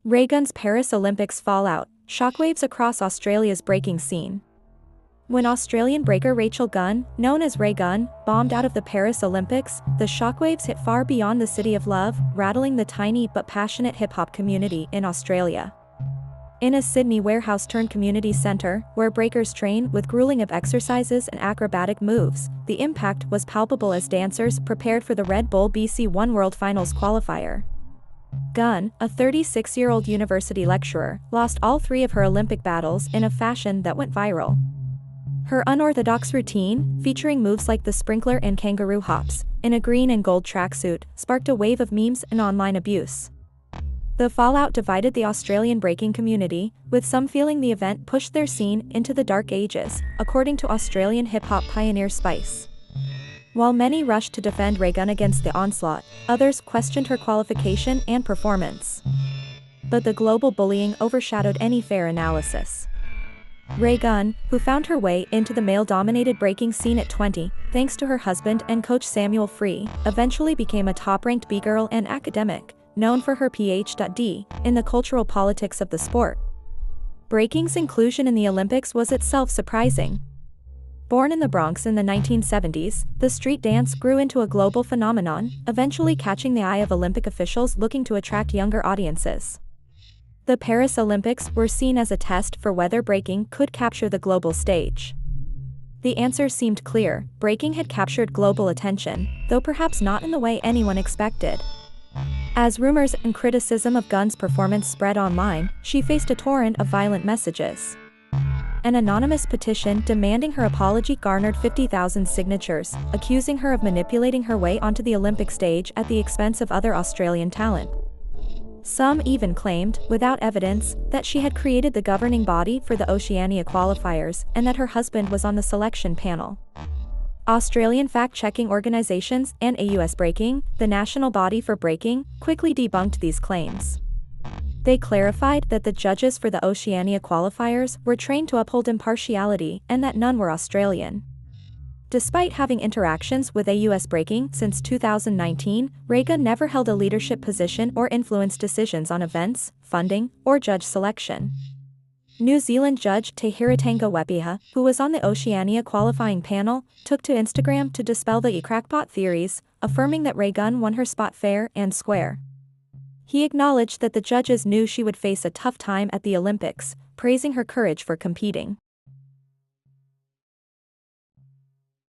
Raygun's Paris Olympics fallout, shockwaves across Australia's breaking scene. When Australian breaker Rachel Gunn, known as Raygun, bombed out of the Paris Olympics, the shockwaves hit far beyond the City of Love, rattling the tiny but passionate hip-hop community in Australia. In a Sydney warehouse-turned-community centre, where breakers train with grueling of exercises and acrobatic moves, the impact was palpable as dancers prepared for the Red Bull BC One World Finals qualifier. Gunn, a 36-year-old university lecturer, lost all three of her Olympic battles in a fashion that went viral. Her unorthodox routine, featuring moves like the sprinkler and kangaroo hops, in a green and gold tracksuit, sparked a wave of memes and online abuse. The fallout divided the Australian breaking community, with some feeling the event pushed their scene into the dark ages, according to Australian hip-hop pioneer Spice. While many rushed to defend Raygun against the onslaught, others questioned her qualification and performance. But the global bullying overshadowed any fair analysis. Raygun, who found her way into the male-dominated breaking scene at 20, thanks to her husband and coach Samuel Free, eventually became a top-ranked B-girl and academic, known for her Ph.D. in the cultural politics of the sport. Breaking's inclusion in the Olympics was itself surprising. Born in the Bronx in the 1970s, the street dance grew into a global phenomenon, eventually catching the eye of Olympic officials looking to attract younger audiences. The Paris Olympics were seen as a test for whether breaking could capture the global stage. The answer seemed clear: breaking had captured global attention, though perhaps not in the way anyone expected. As rumors and criticism of Gunn's performance spread online, she faced a torrent of violent messages. An anonymous petition demanding her apology garnered 50,000 signatures, accusing her of manipulating her way onto the Olympic stage at the expense of other Australian talent. Some even claimed, without evidence, that she had created the governing body for the Oceania qualifiers and that her husband was on the selection panel. Australian fact-checking organizations and AUS Breaking, the national body for breaking, quickly debunked these claims. They clarified that the judges for the Oceania qualifiers were trained to uphold impartiality and that none were Australian. Despite having interactions with AUS Breaking since 2019, Raygun never held a leadership position or influenced decisions on events, funding, or judge selection. New Zealand judge Te Hiratanga Wepiha, who was on the Oceania qualifying panel, took to Instagram to dispel the crackpot theories, affirming that Raygun won her spot fair and square. He acknowledged that the judges knew she would face a tough time at the Olympics, praising her courage for competing.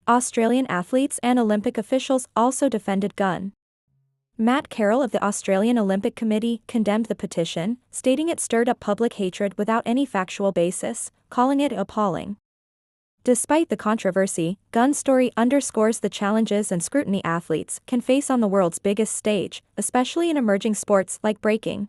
Australian athletes and Olympic officials also defended Gunn. Matt Carroll of the Australian Olympic Committee condemned the petition, stating it stirred up public hatred without any factual basis, calling it appalling. Despite the controversy, Gunn's story underscores the challenges and scrutiny athletes can face on the world's biggest stage, especially in emerging sports like breaking.